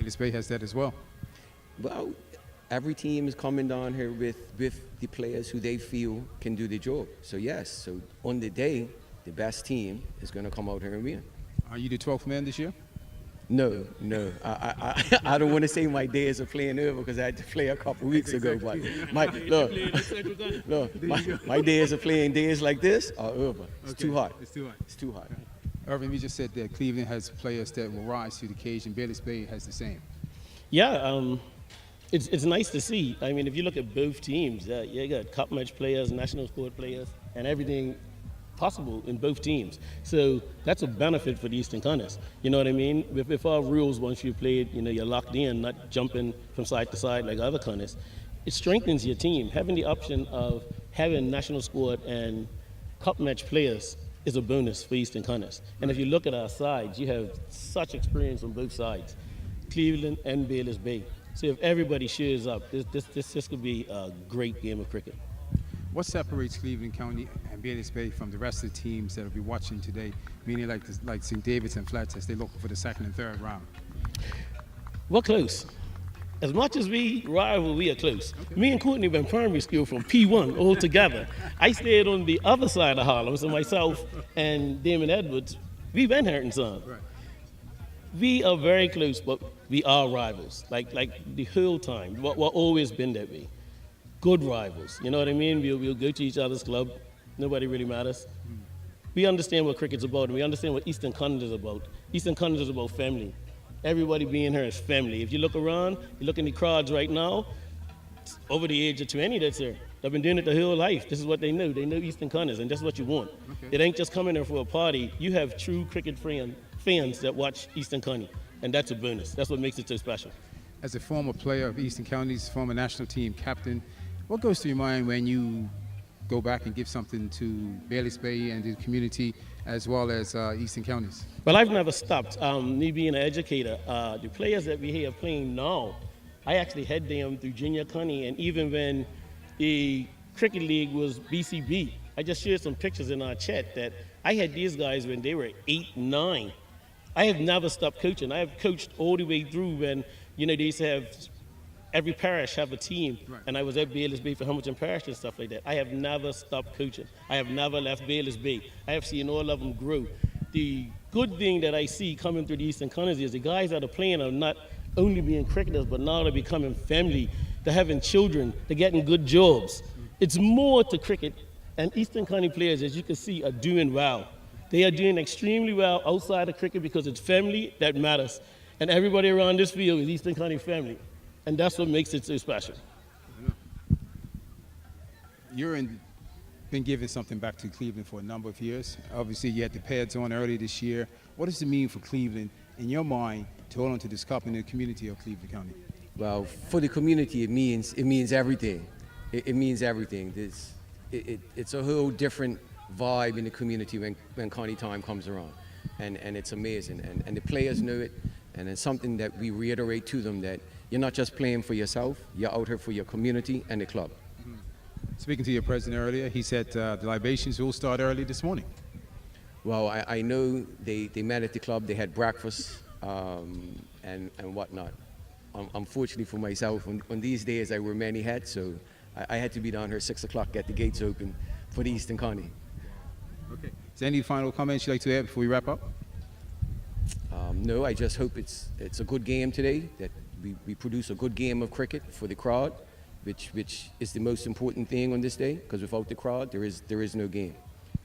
Bayless Bay has that as well. Well, every team is coming down here with the players who they feel can do the job. So yes, so on the day, the best team is going to come out here and win. Are you the 12th man this year? No. I don't want to say my days of playing over because I had to play a couple weeks ago. But my days of playing days like this are over. It's too hot. It's too hot. It's too hot. Irvin, we just said that Cleveland has players that will rise to the occasion. Bayless Bay has the same. Yeah, it's nice to see. I mean, if you look at both teams, you got cup match players, national squad players, and everything possible in both teams. So that's a benefit for the Eastern Conference. You know what I mean? With our rules, once you played, you're locked in, not jumping from side to side like other conferences. It strengthens your team. Having the option of having national squad and cup match players is a bonus for Eastern Conference. And if you look at our sides, you have such experience on both sides, Cleveland and Bayless Bay. So if everybody shows up, this could be a great game of cricket. What separates Cleveland County and Bayless Bay from the rest of the teams that will be watching today, meaning like St. David's and Flats as they look for the second and third round? We're close. As much as we rival, we are close. Okay. Me and Courtney went primary school from P1 all together. I stayed on the other side of Harlem, so myself and Damon Edwards, we went Harrington Son. Right. We are very close, but we are rivals. Like the whole time, we're always been that way. Good rivals, you know what I mean? We'll go to each other's club. Nobody really matters. We understand what cricket's about, and we understand what Eastern Conference is about. Eastern Conference is about family. Everybody being here is family. If you look around, you look in the crowds right now, over the age of 20 that's here. They've been doing it their whole life. This is what they know. They know Eastern Conference, and that's what you want. Okay. It ain't just coming there for a party. You have true cricket fans that watch Eastern County, and that's a bonus. That's what makes it so special. As a former player of Eastern County's former national team captain, what goes through your mind when you go back and give something to Bayless Bay and the community as well as Eastern Counties? Well, I've never stopped. Me being an educator, the players that we have playing now, I actually had them through junior county, and even when the cricket league was BCB, I just shared some pictures in our chat that I had these guys when they were 8, 9. I have never stopped coaching. I have coached all the way through when, they used to have every parish have a team, right. And I was at Bayless Bay for Hamilton Parish and stuff like that. I have never stopped coaching. I have never left Bayless Bay. I have seen all of them grow. The good thing that I see coming through the Eastern Conference is the guys that are playing are not only being cricketers, but now they're becoming family. They're having children. They're getting good jobs. It's more to cricket, and Eastern County players, as you can see, are doing well. They are doing extremely well outside of cricket because it's family that matters. And everybody around this field is Eastern County family. And that's what makes it so special. You've been giving something back to Cleveland for a number of years. Obviously, you had the pads on early this year. What does it mean for Cleveland, in your mind, to hold on to this cup in the community of Cleveland County? Well, for the community, it means everything. It means everything. It's a whole different vibe in the community when county time comes around, and it's amazing. And the players know it, and it's something that we reiterate to them that you're not just playing for yourself, you're out here for your community and the club. Mm-hmm. Speaking to your president earlier, he said the libations will start early this morning. Well, I know they met at the club, they had breakfast and whatnot. Unfortunately for myself, on these days I wear many hats, so I had to be down here 6 o'clock, get the gates open for the Eastern County. Okay. Is there any final comments you'd like to add before we wrap up? No, I just hope it's a good game today, that we produce a good game of cricket for the crowd, which is the most important thing on this day, because without the crowd, there is no game.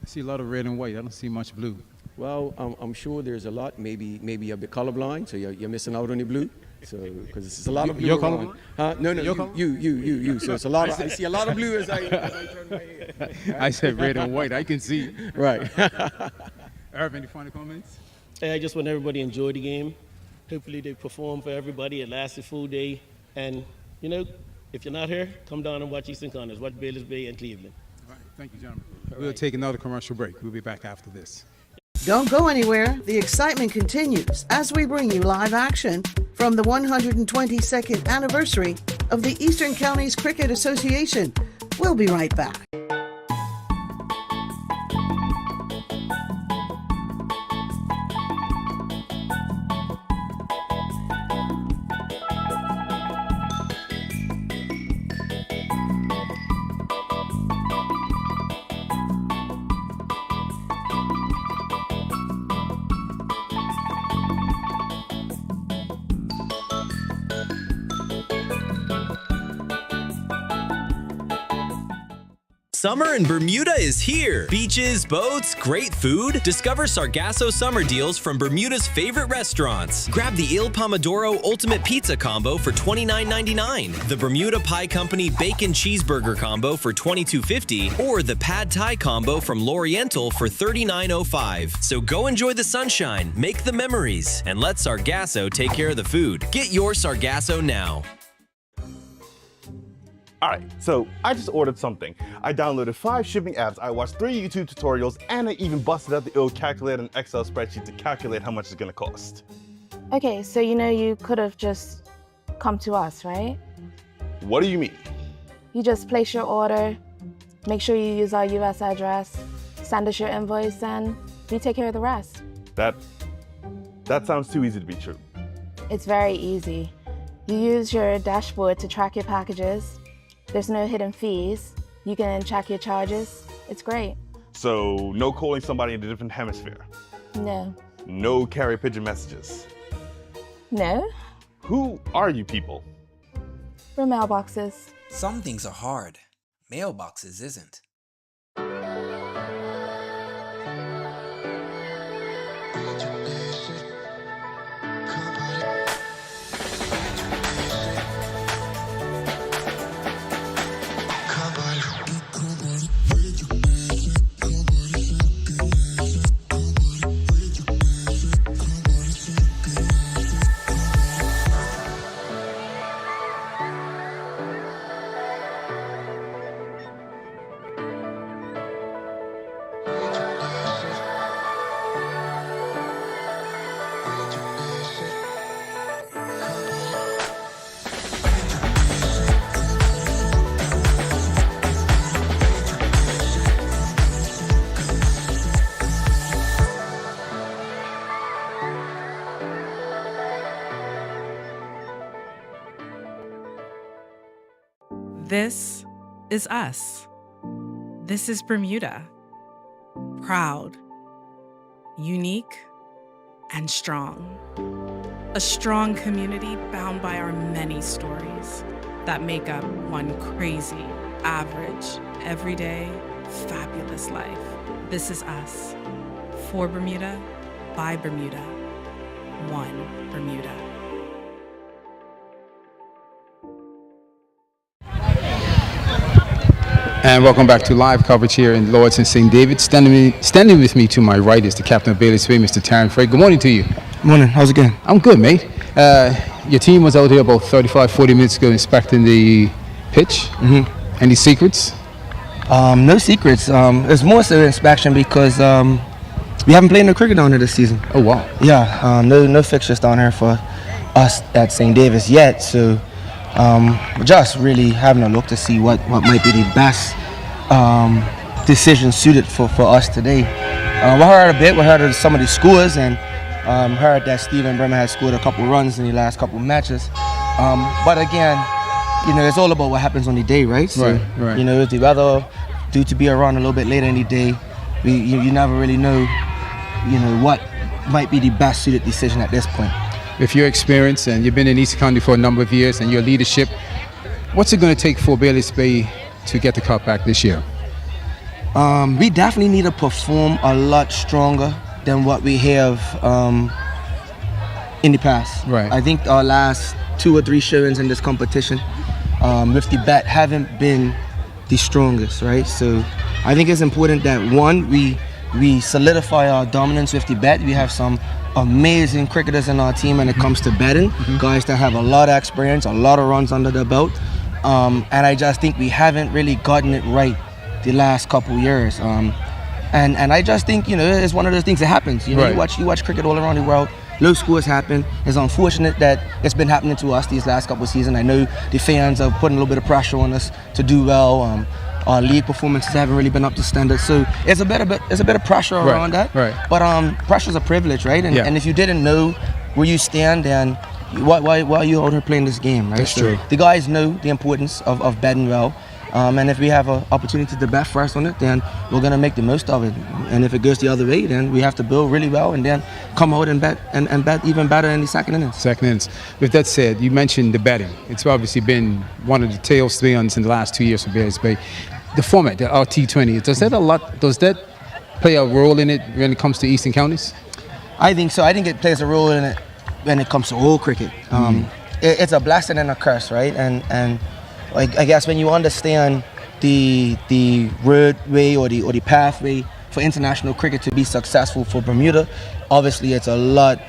I see a lot of red and white. I don't see much blue. Well, I'm sure there's a lot. Maybe you're a bit colorblind, so you're missing out on the blue. So, because it's a lot of blue. You're colorblind? No, you. So it's a lot. I see a lot of blue as I turn my head. I said red and white. I can see. Right. Irv, any final comments? I just want everybody to enjoy the game. Hopefully they perform for everybody. It lasts a full day. And, if you're not here, come down and watch Eastern Conference. Watch Bayless Bay and Cleveland. All right. Thank you, gentlemen. We'll take another commercial break. We'll be back after this. Don't go anywhere. The excitement continues as we bring you live action from the 122nd anniversary of the Eastern Counties Cricket Association. We'll be right back. Summer in Bermuda is here. Beaches, boats, great food. Discover Sargasso summer deals from Bermuda's favorite restaurants. Grab the Il Pomodoro Ultimate Pizza Combo for $29.99, the Bermuda Pie Company Bacon Cheeseburger Combo for $22.50, or the Pad Thai Combo from L'Oriental for $39.05. So go enjoy the sunshine, make the memories, and let Sargasso take care of the food. Get your Sargasso now. Alright, so I just ordered something. I downloaded 5 shipping apps, I watched 3 YouTube tutorials, and I even busted out the old calculator and Excel spreadsheet to calculate how much it's gonna cost. Okay, so you could have just come to us, right? What do you mean? You just place your order, make sure you use our US address, send us your invoice, and we take care of the rest. That sounds too easy to be true. It's very easy. You use your dashboard to track your packages. There's no hidden fees. You can track your charges. It's great. So no calling somebody in a different hemisphere? No. No carrier pigeon messages? No? Who are you people? We're mailboxes. Some things are hard. Mailboxes isn't. This is us. This is Bermuda. Proud, unique, and strong. A strong community bound by our many stories that make up one crazy, average, everyday, fabulous life. This is us. For Bermuda, by Bermuda, one Bermuda. And welcome back to live coverage here in Lords and St. David. Standing with me to my right is the captain of Bayless Bay, Mr. Taryn Frey. Good morning to you. Morning, how's it going? I'm good, mate. Your team was out here about 35-40 minutes ago inspecting the pitch. Mm-hmm. Any secrets? No secrets. It's more so inspection because we haven't played no cricket down here this season. Oh, wow. Yeah, no fixtures down here for us at St. David's yet, so we're just really having a look to see what might be the best decision suited for us today. We heard a bit, we heard of some of the scores, and heard that Stephen Bremer has scored a couple runs in the last couple matches. But again, it's all about what happens on the day, right? So, right. If the weather due to be around a little bit later in the day, you never really know, what might be the best suited decision at this point. With your experience, and you've been in Eastern County for a number of years, and your leadership, what's it going to take for Bayless Bay to get the cup back this year? We definitely need to perform a lot stronger than what we have in the past. Right. I think our last 2 or 3 showings in this competition with the bat haven't been the strongest, right? So I think it's important that, one, we solidify our dominance with the bat. We have some amazing cricketers in our team when it comes to batting, guys that have a lot of experience, a lot of runs under their belt, and I just think we haven't really gotten it right the last couple years, and I just think it's one of those things that happens. You watch cricket all around the world. Low scores happen. It's unfortunate that it's been happening to us these last couple of seasons. I know the fans are putting a little bit of pressure on us to do well. Our league performances haven't really been up to standard, so it's a bit of pressure around that. Right. But pressure's a privilege, right? And if you didn't know where you stand, then why are you out here playing this game, right? That's true. The guys know the importance of batting well, and if we have an opportunity to bat first on it, then we're gonna make the most of it. And if it goes the other way, then we have to build really well and then come out and bat even better in the second innings. With that said, you mentioned the batting. It's obviously been one of the tailspins in the last 2 years for Bayless Bay. the format, the T20, does that play a role in it when it comes to Eastern counties? I think so. I think it plays a role in it when it comes to all cricket. It's a blessing and a curse, right? And I guess when you understand the roadway or the pathway for international cricket to be successful for Bermuda, obviously it's a lot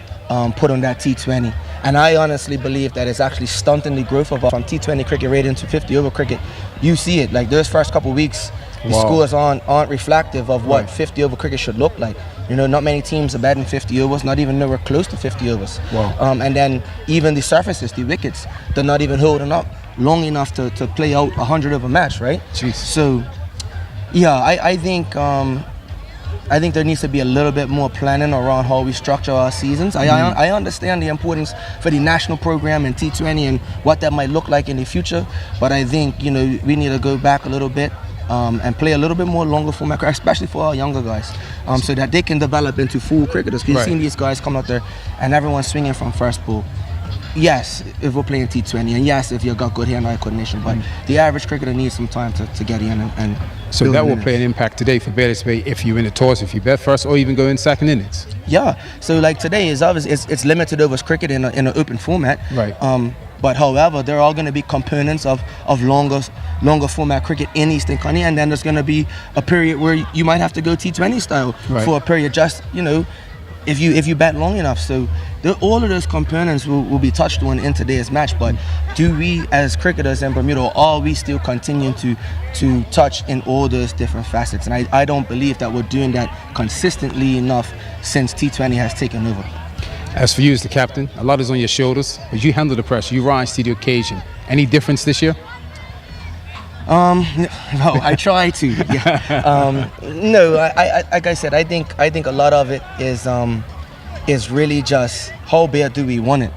put on that T20. And I honestly believe that it's actually stunting the growth of from T20 cricket right into 50 over cricket. You see it, like those first couple of weeks, the scores aren't reflective of what 50 over cricket should look like. You know, not many teams are batting 50 overs, not even nowhere close to 50 overs. And then even the surfaces, the wickets, they're not even holding up long enough to play out 100 over match, right? Jeez. So, yeah, I think there needs to be a little bit more planning around how we structure our seasons. I understand the importance for the national program and T20 and what that might look like in the future, but I think, you know, we need to go back a little bit and play a little bit more longer format, especially for our younger guys, so that they can develop into full cricketers. We've seen these guys come out there and everyone's swinging from first ball. Yes, if we're playing T20, and yes, if you've got good hand-eye coordination, but the average cricketer needs some time to get in and so that will play an impact today for Bayless Bay if you win the toss, if you bet first, or even go in second innings. Yeah, so like today is obviously it's limited overs cricket in an open format. Right. But however, there are going to be components of longer format cricket in Eastern County, and then there's going to be a period where you might have to go T20 style for a period, just, you know, if you bat long enough. So all of those components will be touched on in today's match. But do we, as cricketers in Bermuda, are we still continuing to touch in all those different facets? And I don't believe that we're doing that consistently enough since T20 has taken over. As for you as the captain, a lot is on your shoulders, but you handle the pressure, you rise to the occasion. Any difference this year? No, I try to. Yeah. No, I like I said, I think a lot of it is really just how bad do we want it.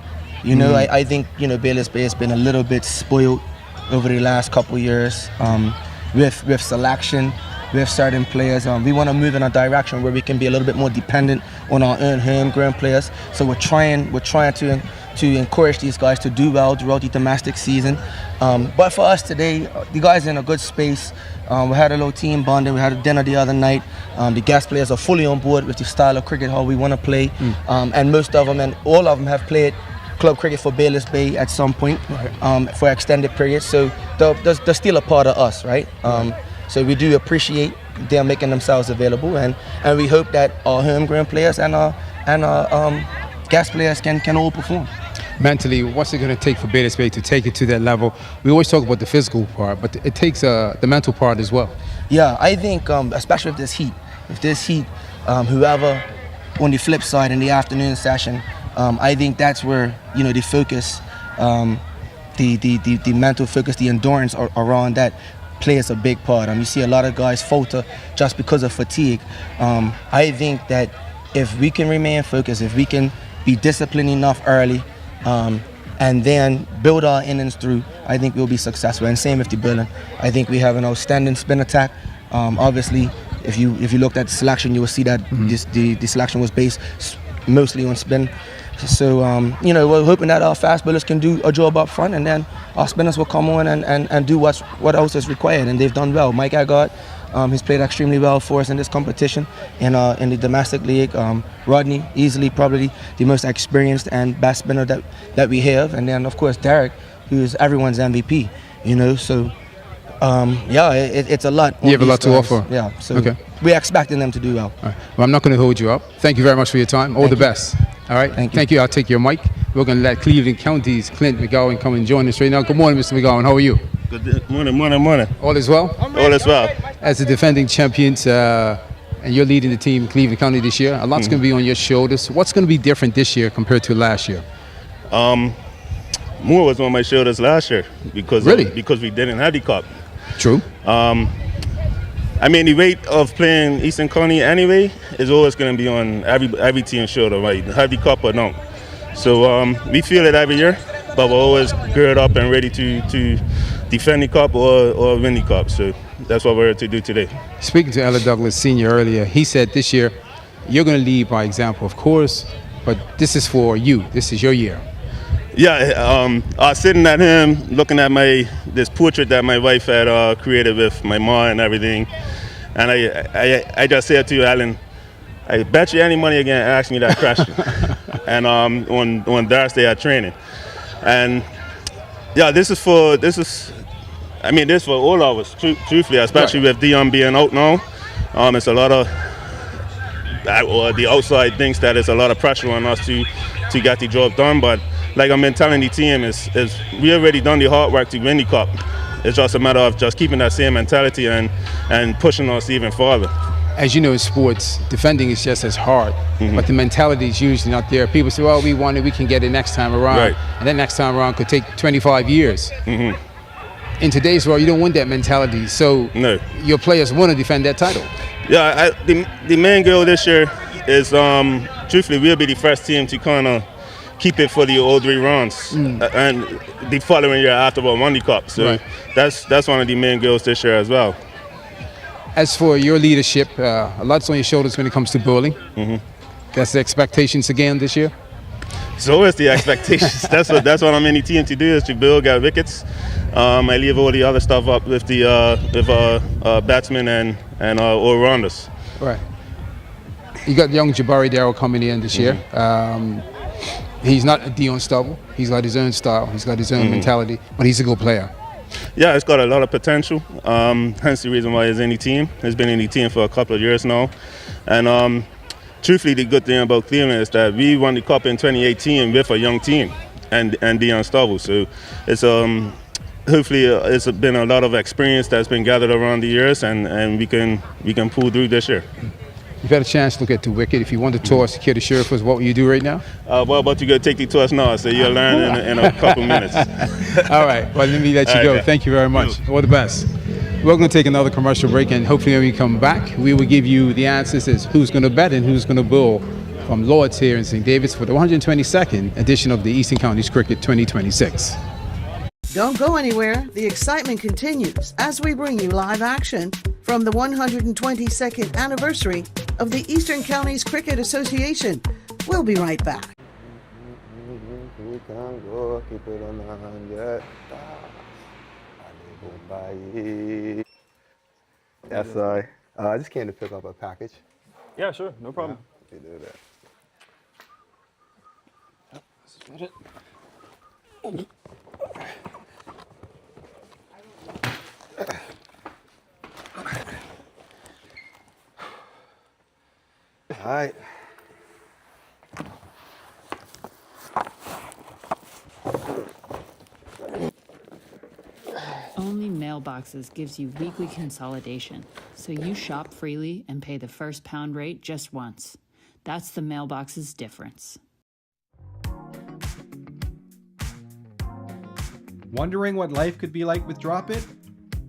You know, I think, you know, Bayless Bay has been a little bit spoiled over the last couple years with selection, with certain players. We want to move in a direction where we can be a little bit more dependent on our own homegrown players. So we're trying to encourage these guys to do well throughout the domestic season. But for us today, the guys are in a good space. We had a little team bonding. We had a dinner the other night. The guest players are fully on board with the style of cricket, how we want to play. And most of them, and all of them, have played club cricket for Bayless Bay at some point for extended periods. So they're still a part of us, right? So we do appreciate them making themselves available, and we hope that our homegrown players and our guest players can all perform. Mentally, what's it going to take for Bayless Bay to take it to that level? We always talk about the physical part, but it takes the mental part as well. Yeah, I think especially with this heat, whoever on the flip side in the afternoon session, I think that's where, you know, the focus, the mental focus, the endurance around that plays a big part. You see a lot of guys falter just because of fatigue. I think that if we can remain focused, if we can be disciplined enough early, and then build our innings through, I think we'll be successful. And same with the bowling. I think we have an outstanding spin attack. Obviously, if you looked at the selection, you will see that the selection was based mostly on spin. So, you know, we're hoping that our fast bowlers can do a job up front, and then our spinners will come on and do what else is required, and they've done well. Mike Agard, he's played extremely well for us in this competition in the domestic league. Rodney, easily probably the most experienced and best spinner that we have, and then of course Derek, who is everyone's MVP. You know, so yeah, it's a lot. You have a lot to offer. Yeah, so we're expecting them to do well. All right. Well, I'm not going to hold you up. Thank you very much for your time. All the best. All right. Thank you. I'll take your mic. We're going to let Cleveland County's Clint McGowan come and join us right now. Good morning, Mr. McGowan. How are you? Good morning. All is well? All is well. As the defending champions, and you're leading the team, Cleveland County, this year, a lot's going to be on your shoulders. What's going to be different this year compared to last year? More was on my shoulders last year because we didn't have the cup. True. I mean, the weight of playing Eastern County anyway is always going to be on every team's shoulder, right? Have the cup or not. So we feel it every year, but we're always geared up and ready to defend the cup or win the cup. So that's what we're here to do today. Speaking to Ella Douglas Sr. earlier, he said this year you're going to lead by example, of course, but this is for you. This is your year. Yeah, I was sitting at him looking at this portrait that my wife had created with my mom and everything, and I just said to Alan, I bet you any money again ask me that question. And on Thursday at training, and yeah, this is for all of us, truthfully, especially with Dion being out now. It's a lot of the outside thinks that it's a lot of pressure on us to get the job done, but like I've been telling the team, is we already done the hard work to win the cup. It's just a matter of just keeping that same mentality and pushing us even farther. As you know, in sports, defending is just as hard, but the mentality is usually not there. People say, well, we won it, we can get it next time around. Right. And that next time around could take 25 years. In today's world, you don't want that mentality, so no. Your players want to defend that title. Yeah, the main goal this year is, truthfully, we'll be the first team to kind of keep it for the all 3 rounds, and the following year after we won the cup. So that's one of the main goals this year as well. As for your leadership, a lot's on your shoulders when it comes to bowling. That's the expectations again this year? It's always the expectations. that's what I'm in the team to do, is to bowl, get wickets. I leave all the other stuff up with the batsmen and all-rounders. Right. You got young Jabari Darrell coming in this year. He's not a Dion Stubble. He's got his own style. He's got his own mentality, but he's a good player. Yeah, it's got a lot of potential. Hence the reason why he's in the team. He's been in the team for a couple of years now. And truthfully, the good thing about Cleveland is that we won the cup in 2018 with a young team and Dion Stubble. So it's hopefully it's been a lot of experience that's been gathered around the years, and we can pull through this year. You've had a chance to look at the wicket. If you want to toss, care to share with us what will you do right now? Well, but you got to take the toss now, so you'll learn in a couple minutes. All right, well, let me let you go. Thank you very much. All the best. We're going to take another commercial break, and hopefully when we come back, we will give you the answers as who's going to bat and who's going to bowl from Lords here in St. David's for the 122nd edition of the Eastern Counties Cricket 2026. Don't go anywhere. The excitement continues as we bring you live action from the 122nd anniversary of the Eastern Counties Cricket Association. We'll be right back. Yes, I just came to pick up a package. Yeah, sure, no problem. You do that. All right. Only Mailboxes gives you weekly consolidation, so you shop freely and pay the first pound rate just once. That's the Mailboxes difference. Wondering what life could be like with Drop It?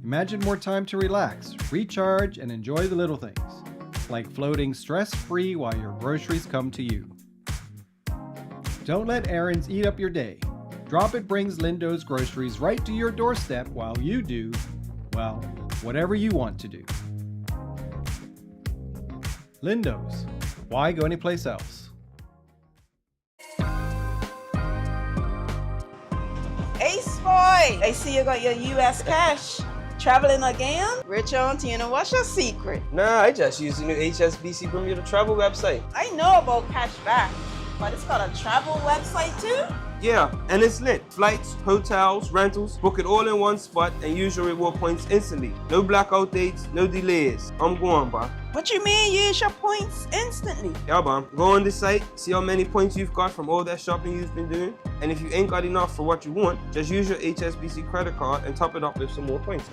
Imagine more time to relax, recharge, and enjoy the little things, like floating stress-free while your groceries come to you. Don't let errands eat up your day. Drop It brings Lindo's groceries right to your doorstep while you do, well, whatever you want to do. Lindo's. Why go anyplace else? Ace boy, I see you got your US cash. Traveling again? Rich auntie, you know what's your secret? Nah, I just use the new HSBC Bermuda travel website. I know about cash back, but it's got a travel website too? Yeah, and it's lit. Flights, hotels, rentals, book it all in one spot and use your reward points instantly. No blackout dates, no delays. I'm going, bro. What you mean use your points instantly? Yeah, bro. Go on this site, see how many points you've got from all that shopping you've been doing. And if you ain't got enough for what you want, just use your HSBC credit card and top it up with some more points.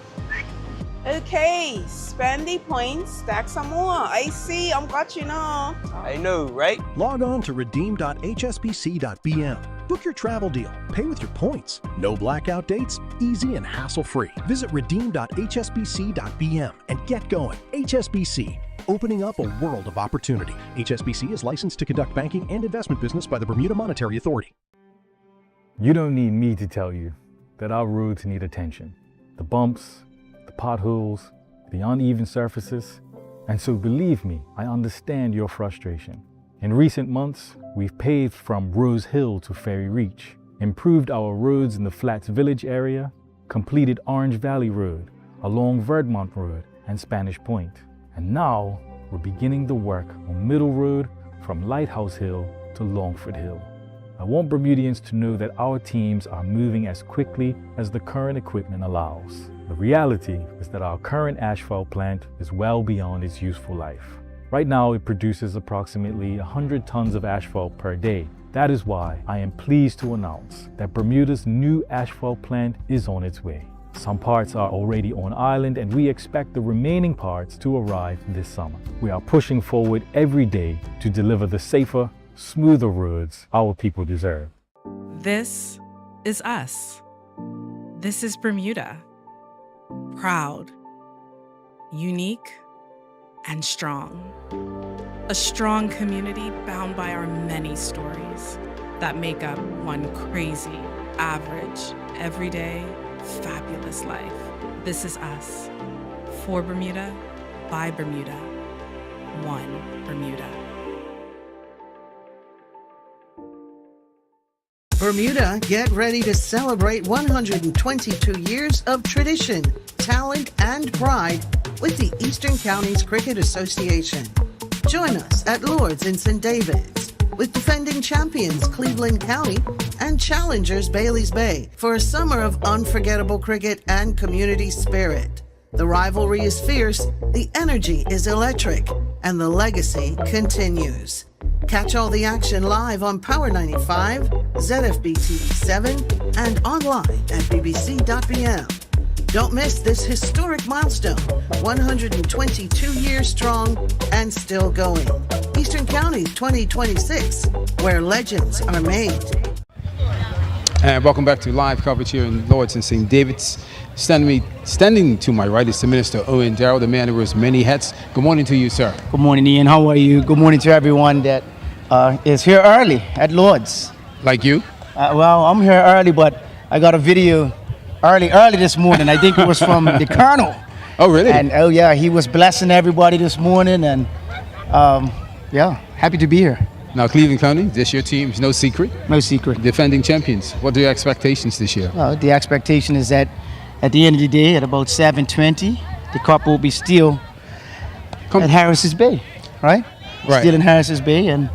Okay, spend the points, stack some more. I see, I'm got you now. I know, right? Log on to redeem.hsbc.bm. Book your travel deal. Pay with your points. No blackout dates. Easy and hassle-free. Visit redeem.hsbc.bm and get going. HSBC. Opening up a world of opportunity. HSBC is licensed to conduct banking and investment business by the Bermuda Monetary Authority. You don't need me to tell you that our roads need attention. The bumps, the potholes, the uneven surfaces. And so believe me, I understand your frustration. In recent months, we've paved from Rose Hill to Ferry Reach. improved our roads in the Flats Village area, completed Orange Valley Road, along Verdmont Road and Spanish Point. And now we're beginning the work on Middle Road from Lighthouse Hill to Longford Hill. I want Bermudians to know that our teams are moving as quickly as the current equipment allows. The reality is that our current asphalt plant is well beyond its useful life. Right now it produces approximately 100 tons of asphalt per day. That is why I am pleased to announce that Bermuda's new asphalt plant is on its way. Some parts are already on island and we expect the remaining parts to arrive this summer. We are pushing forward every day to deliver the safer, smoother roads our people deserve. This is us. This is Bermuda. Proud, unique, and strong. A strong community bound by our many stories that make up one crazy, average, everyday, fabulous life. This is us. For Bermuda, by Bermuda, one Bermuda. Bermuda, get ready to celebrate 122 years of tradition, talent, and pride with the Eastern Counties Cricket Association. Join us at Lord's in St. David's with defending champions Cleveland County and challengers Bailey's Bay for a summer of unforgettable cricket and community spirit. The rivalry is fierce, the energy is electric, and the legacy continues. Catch all the action live on Power 95, ZFB TV7, and online at bbc.bm. Don't miss this historic milestone, 122 years strong and still going. Eastern County 2026, where legends are made. And welcome back to live coverage here in Lord's and St. David's. Standing to my right is the Minister Owen Darrell, the man who wears many hats. Good morning to you, sir. Good morning, Ian. How are you? Good morning to everyone that is here early at Lord's. Like you? Well, I'm here early, but I got a video early this morning. I think it was from the Colonel. Oh, really? And oh yeah, he was blessing everybody this morning, and yeah, happy to be here. Now, Cleveland County, this your team, it's no secret. No secret. Defending champions. What are your expectations this year? Well, the expectation is that at the end of the day, at about 7:20, the cup will be still at Harris's Bay, right? Right. Still in Harris's Bay, and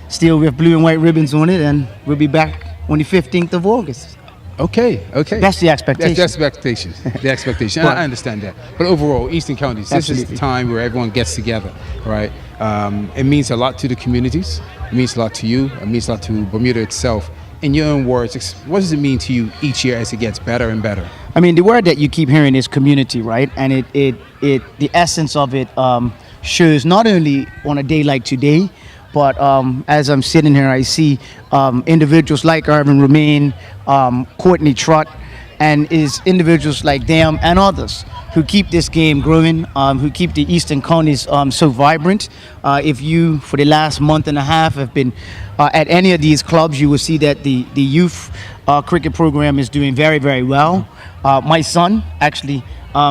still with blue and white ribbons on it, and we'll be back on the 15th of August. Okay. That's the expectation. That's the expectation. The expectation. I understand that. But overall, Eastern Counties, this is the time where everyone gets together, right? It means a lot to the communities. It means a lot to you. It means a lot to Bermuda itself. In your own words, what does it mean to you each year as it gets better and better? I mean, the word that you keep hearing is community, right? And the essence of it shows not only on a day like today, but as I'm sitting here, I see individuals like Irvin Romaine, Courtney Trott, and is individuals like them and others who keep this game growing, who keep the Eastern Counties so vibrant. If you, for the last month and a half, have been at any of these clubs, you will see that the youth cricket program is doing very, very well. My son actually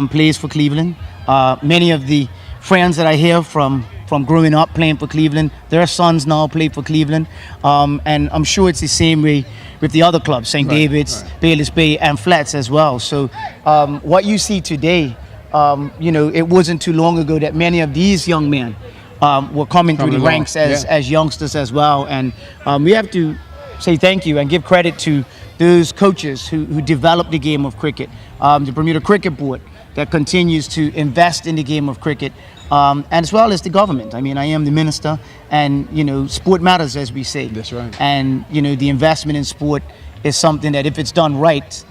plays for Cleveland. Many of the friends that I hear from growing up playing for Cleveland, their sons now play for Cleveland. And I'm sure it's the same way with the other clubs, St. David's, Bailey's Bay, and Flats as well. So what you see today, it wasn't too long ago that many of these young men were coming through the ranks as youngsters as well. And we have to say thank you and give credit to those coaches who developed the game of cricket. The Bermuda Cricket Board that continues to invest in the game of cricket, and as well as the government. I mean, I am the minister, and sport matters, as we say. That's right. And the investment in sport is something that, if it's done right,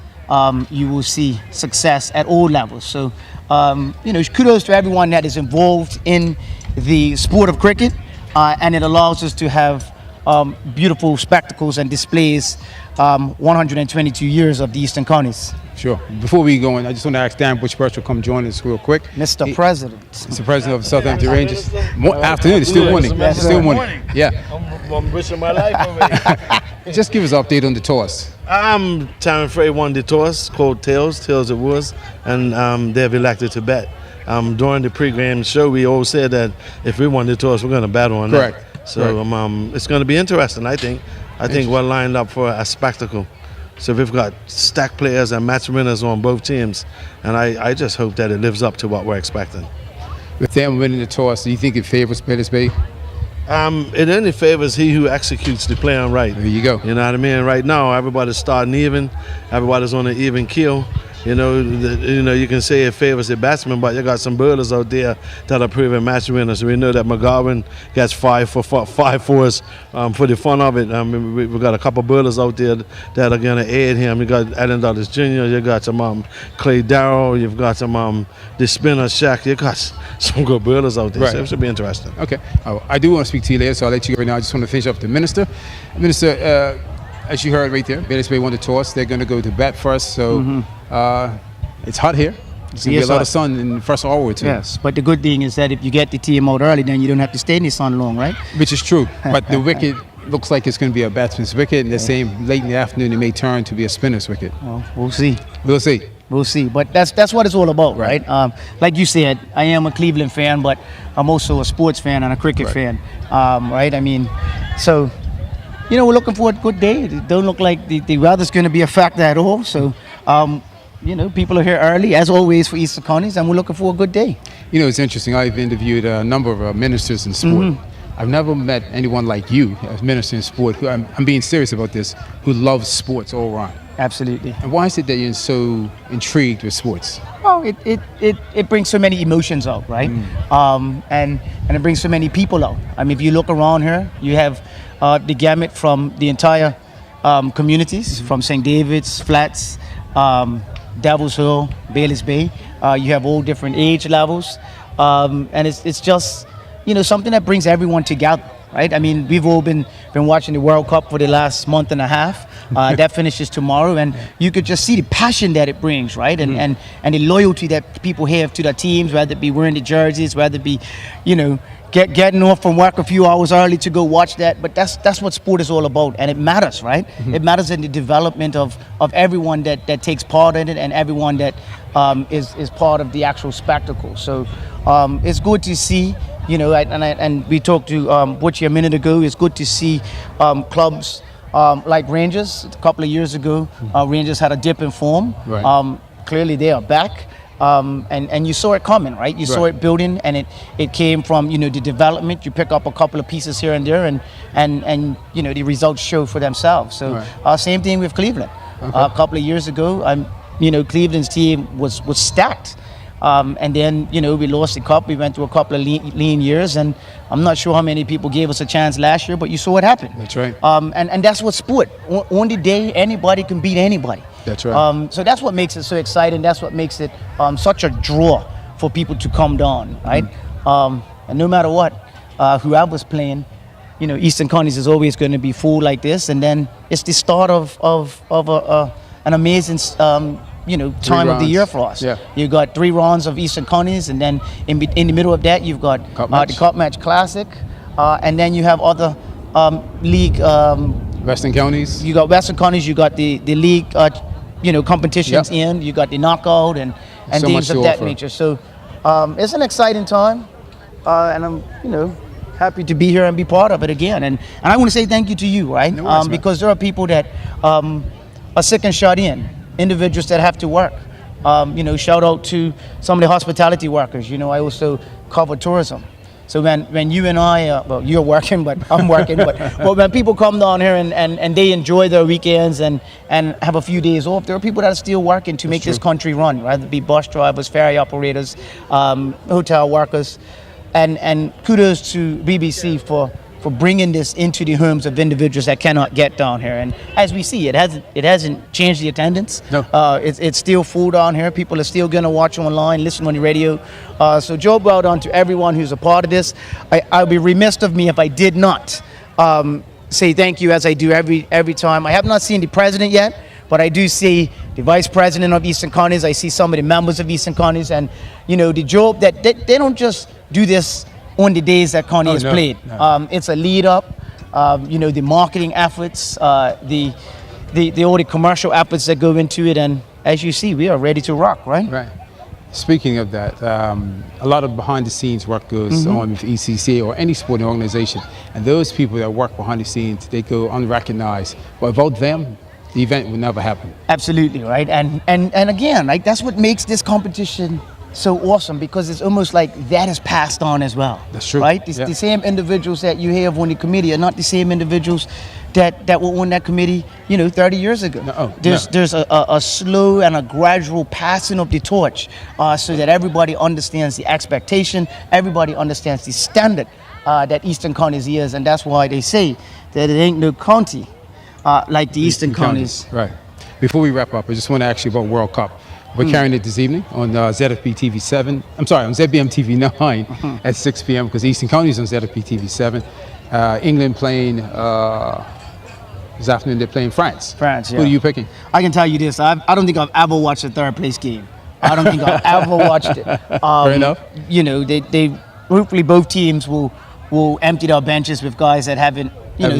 you will see success at all levels. So, kudos to everyone that is involved in the sport of cricket, and it allows us to have beautiful spectacles and displays 122 years of the Eastern Counties. Sure. Before we go in, I just want to ask Dan Bushburst to come join us real quick. Mr. President. Mr. President of the Southampton Rangers. Afternoon, it's still morning. It's still morning. Yeah. I'm wishing my life away. Just give us an update on the toss. Channel 3 won the toss, called Tails it was, and they've elected to bat. During the pre-game show, we all said that if we won the toss, we're going to battle on that. So it's going to be interesting, I think. I think we're lined up for a spectacle. So we've got stacked players and match winners on both teams, and I just hope that it lives up to what we're expecting. With them winning the toss, do you think it favors Bellis Bay? It only favors he who executes the plan right. There you go. You know what I mean? Right now, everybody's starting even. Everybody's on an even keel. You know, you can say it favors the batsman, but you got some bowlers out there that are proven match winners. We know that McGowan gets 5 4s for the fun of it. We've got a couple bowlers out there that are going to aid him. You got Allen Dulles Jr., you got some Clay Darrow, you've got some the spinner Shaq. You got some good bowlers out there, so it should be interesting. Okay. I do want to speak to you later, so I'll let you go right now. I just want to finish up the Minister. Minister, as you heard right there, Bellis Bay won the toss. They're going to go to bat first, so it's hot here. It's going to be a lot of sun in the first hour or two. Yes, but the good thing is that if you get the team out early, then you don't have to stay in the sun long, right? Which is true, but the wicket looks like it's going to be a batsman's wicket, and the same late in the afternoon it may turn to be a spinner's wicket. Well, we'll see. We'll see. We'll see, but that's what it's all about, right? Like you said, I am a Cleveland fan, but I'm also a sports fan and a cricket fan, right? I mean, so, you know, we're looking for a good day. It don't look like the weather's going to be a factor at all, so, you know, people are here early, as always, for Eastern Counties, and we're looking for a good day. You know, it's interesting. I've interviewed a number of ministers in sport. I've never met anyone like you, as minister in sport, who I'm being serious about this, who loves sports all around. Absolutely. And why is it that you're so intrigued with sports? Oh, it brings so many emotions out, right? And it brings so many people out. I mean, if you look around here, you have the gamut from the entire communities, from St. David's, Flats, Devil's Hill, Bellis Bay. You have all different age levels, and it's just, you know, something that brings everyone together, right? I mean, we've all been watching the World Cup for the last month and a half. That finishes tomorrow, and you could just see the passion that it brings, right? And the loyalty that people have to their teams, whether it be wearing the jerseys, whether it be, you know, getting off from work a few hours early to go watch that. But that's what sport is all about, and it matters, right? It matters in the development of everyone that takes part in it, and everyone that is part of the actual spectacle. So it's good to see. You know, and we talked to Butchie a minute ago. It's good to see clubs like Rangers. A couple of years ago, Rangers had a dip in form. Right. Clearly, they are back, and you saw it coming, right? You saw it building, and it came from, you know, the development. You pick up a couple of pieces here and there, and you know, the results show for themselves. So same thing with Cleveland. A couple of years ago, you know, Cleveland's team was stacked. And then, you know, we lost the cup. We went through a couple of lean years, and I'm not sure how many people gave us a chance last year, but you saw what happened. That's right. And that's what sport. On the day, anybody can beat anybody. That's right. So that's what makes it so exciting. That's what makes it such a draw for people to come down, right? And no matter what, whoever's playing, you know, Eastern Counties is always going to be full like this, and then it's the start of an amazing you know, time of the year for us. You got 3 rounds of Eastern Counties, and then in the middle of that you've got the Cup Match Classic, and then you have other league. Western Counties. You got Western Counties. You got the league, you know, competitions in. You got the knockout and So things much of to that offer. nature. So it's an exciting time, and I'm, you know, happy to be here and be part of it again. And I want to say thank you to you, right? No worries, man. Because there are people that are sick and shut in. Individuals that have to work. You know, shout out to some of the hospitality workers. You know, I also cover tourism. So when you and I, well, you're working, but I'm working, but when people come down here and they enjoy their weekends and have a few days off, there are people that are still working to make this country run, whether it be bus drivers, ferry operators, hotel workers, and kudos to BBC for bringing this into the homes of individuals that cannot get down here. And as we see, it hasn't changed the attendance. No. It's still full down here. People are still going to watch online, listen on the radio. So Joe, well done to everyone who's a part of this. I'd be remiss of me if I did not say thank you, as I do every time. I have not seen the president yet, but I do see the vice president of Eastern Counties. I see some of the members of Eastern Counties, and you know, the job that they don't just do this on the days that County is played. No. It's a lead up, you know, the marketing efforts, all the commercial efforts that go into it, and as you see, we are ready to rock, right? Right. Speaking of that, a lot of behind the scenes work goes on with ECCA or any sporting organization, and those people that work behind the scenes, they go unrecognized. But without them, the event would never happen. Absolutely, right? And again, like that's what makes this competition so awesome, because it's almost like that is passed on as well. That's true. Right? The same individuals that you have on the committee are not the same individuals that were on that committee, 30 years ago. There's a slow and a gradual passing of the torch, so that everybody understands the expectation, everybody understands the standard that Eastern Counties is, and that's why they say that it ain't no county like the Eastern Counties. Right. Before we wrap up, I just want to ask you about World Cup. We're carrying it this evening on ZFP TV 7. I'm sorry, on ZBM TV 9 at 6 p.m. because Eastern Counties on ZFP TV 7. England playing this afternoon. They're playing France. France. Yeah. Who are you picking? I can tell you this: I don't think I've ever watched a third place game. I don't think I've ever watched it. Fair enough. They hopefully both teams will empty their benches with guys that haven't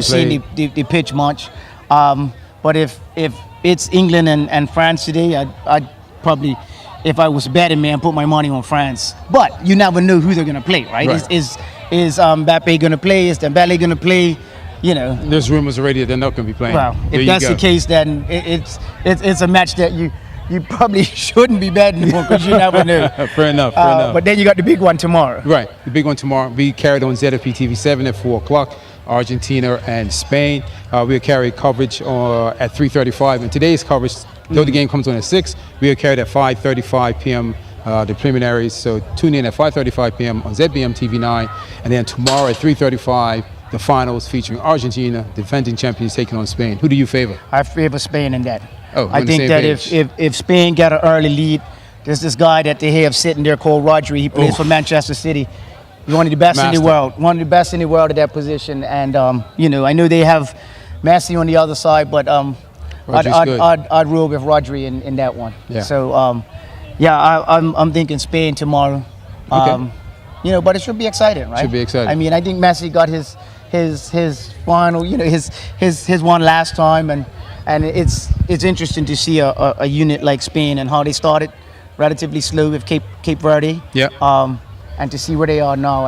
seen the pitch much. But if it's England and France today, I'd probably, if I was a betting man, put my money on France. But you never know who they're going to play, right? Is Mbappe going to play? Is Dembele going to play? There's rumors already that they're not going to be playing. Well, if that's the case, then it's a match that you probably shouldn't be betting on, because you never know. Fair enough. But then you got the big one tomorrow. Right, the big one tomorrow. We carried on ZFP TV 7 at 4 o'clock. Argentina and Spain. We'll carry coverage at 3:35. And today's coverage, though the game comes on at 6, we'll carry it at 5:35 p.m. The preliminaries. So tune in at 5:35 p.m. on ZBM TV 9. And then tomorrow at 3:35, the finals featuring Argentina, defending champions, taking on Spain. Who do you favor? I favor Spain in that. Oh, I think that if Spain got an early lead, there's this guy that they have sitting there called Rodri. He plays for Manchester City. He's one of the best in the world. One of the best in the world at that position. And I know they have Messi on the other side, but I'd rule with Rodri in that one. Yeah. So I'm thinking Spain tomorrow. Okay. But it should be exciting, right? Should be exciting. I mean, I think Messi got his final, his one last time, and it's interesting to see a unit like Spain and how they started relatively slow with Cape Verde. Yeah. And to see where they are now,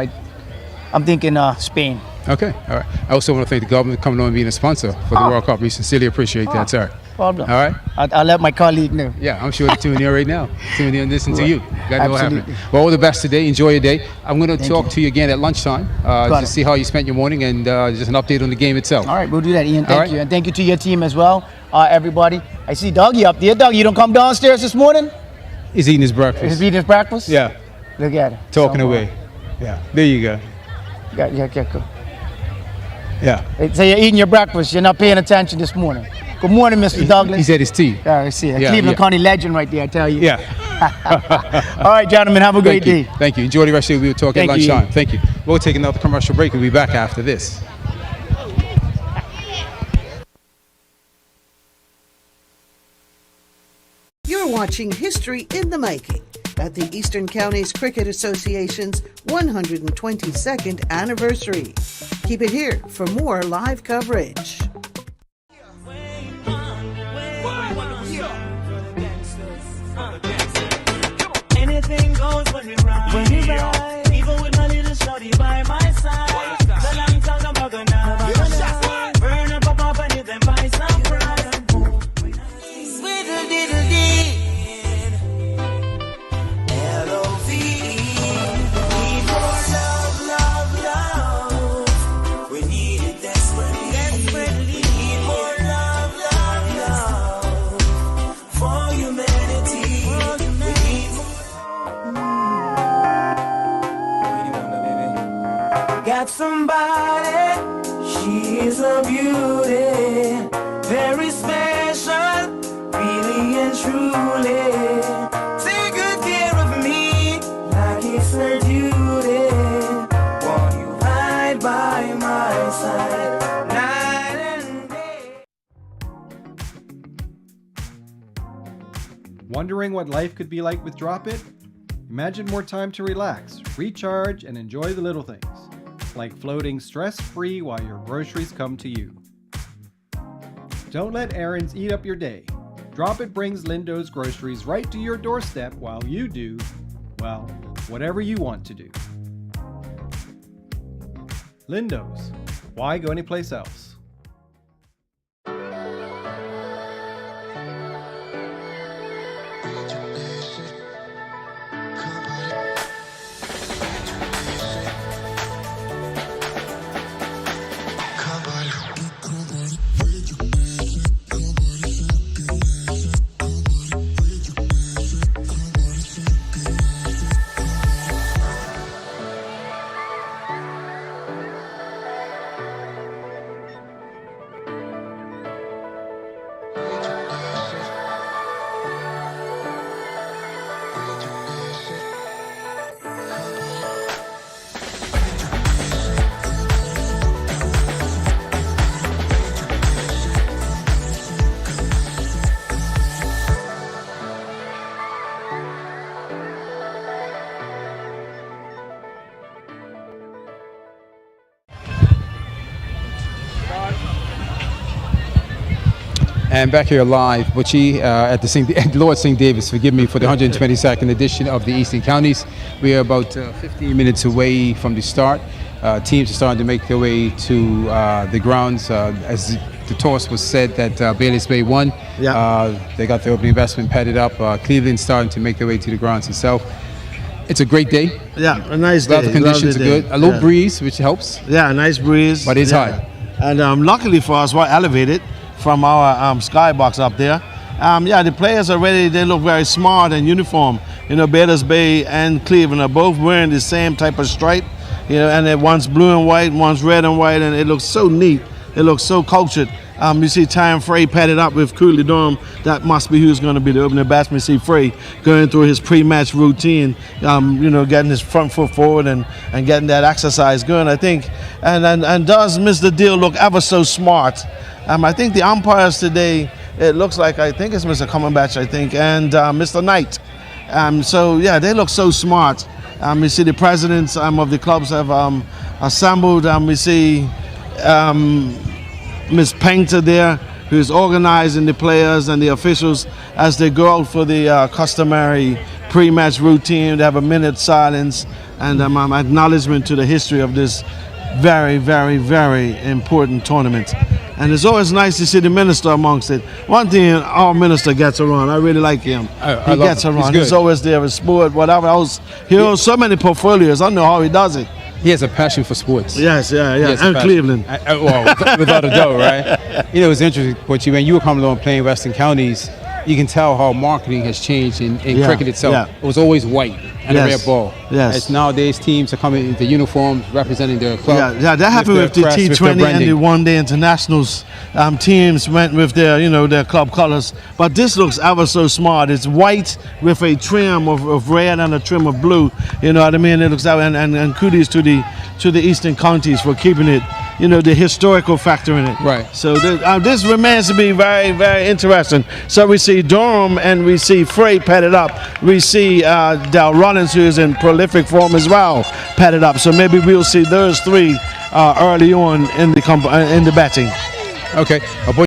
I'm thinking Spain. Okay, all right. I also want to thank the government for coming on and being a sponsor for the World Cup. We sincerely appreciate that, sir. Problem. All right. I'll let my colleague know. Yeah, I'm sure they're tuning in right now. Tuning in and listening to you. Got to know what happened. Absolutely. Well, all the best today. Enjoy your day. I'm going to talk to you again at lunchtime to see how you spent your morning and just an update on the game itself. All right, we'll do that, Ian. Thank you. And thank you to your team as well, everybody. I see Doggy up there. Doggy, you don't come downstairs this morning? He's eating his breakfast. He's eating his breakfast? Yeah. Look at it. Talking away. Yeah, there you go. Yeah. So you're eating your breakfast. You're not paying attention this morning. Good morning, Mr. Douglas. He's at his tea. Yeah, I see. A Cleveland County legend right there, I tell you. Yeah. All right, gentlemen, have a great day. Thank you. Enjoy the rest of the week. We'll talk at lunchtime. Thank you. We'll take another commercial break. We'll be back after this. You're watching History in the Making at the Eastern Counties Cricket Association's 122nd anniversary. Keep it here for more live coverage. Anything goes when we ride. Even with my little shorty by my side. The long tongue I'm not gonna burn up a pop and you then buy some pride. Swiddle diddle dee. L-O-V-E. Need more love, love, love. We need it desperately. Desperately. Need more love, love, love. For humanity. We need more. Got somebody, she is a beauty, very special, really and truly. Take good care of me, like it's her duty. Won't you ride by my side, night and day? Wondering what life could be like with Drop It? Imagine more time to relax, recharge, and enjoy the little things, like floating stress-free while your groceries come to you. Don't let errands eat up your day. Drop It brings Lindo's groceries right to your doorstep while you do, well, whatever you want to do. Lindo's. Why go anyplace else? And back here live, Butchie, at the Lord St. Davis, forgive me, for the 122nd edition of the Eastern Counties. We are about 15 minutes away from the start. Teams are starting to make their way to the grounds. As the toss was said that Bayless Bay won. They got their opening investment padded up. Cleveland's starting to make their way to the grounds itself. It's a great day. Yeah, a nice day. The conditions are good. A little breeze, which helps. Yeah, a nice breeze. But it's hot. And luckily for us, we're elevated from our skybox up there. The players are ready. They look very smart and uniform. You know, Bayless Bay and Cleveland are both wearing the same type of stripe. You know, and one's blue and white, one's red and white, and it looks so neat. It looks so cultured. You see Ty Frey padded up with Cooley Durham. That must be who's going to be the opening batsman. See Frey going through his pre-match routine, getting his front foot forward and getting that exercise going, I think. And does Mr. Deal look ever so smart. I think the umpires today, it looks like, I think it's Mr. Cumberbatch, and Mr. Knight. They look so smart. We see the presidents of the clubs have assembled. We see Ms. Painter there, who's organizing the players and the officials as they go out for the customary pre-match routine. They have a minute silence and acknowledgement to the history of this very, very, very important tournament. And it's always nice to see the minister amongst it. One thing our minister gets around, I really like him. He gets around. He's always there with sport, whatever else. He owns so many portfolios. I don't know how he does it. He has a passion for sports. Yes, and Cleveland. Without a doubt, right? You know, it's interesting, Butchie, when you were coming along playing Western Counties, you can tell how marketing has changed in cricket itself. It was always white and a red ball. As nowadays teams are coming into uniforms representing their club. That happened with the T20 and the one-day internationals. Teams went with their club colors. But this looks ever so smart. It's white with a trim of red and a trim of blue. You know what I mean? It looks and kudos to the Eastern Counties for keeping it. You know, the historical factor in it. Right. So this remains to be very, very interesting. So we see Durham and we see Frey padded up. We see Dal Rollins, who is in prolific form as well, padded up. So maybe we'll see those three early on in the batting. Okay.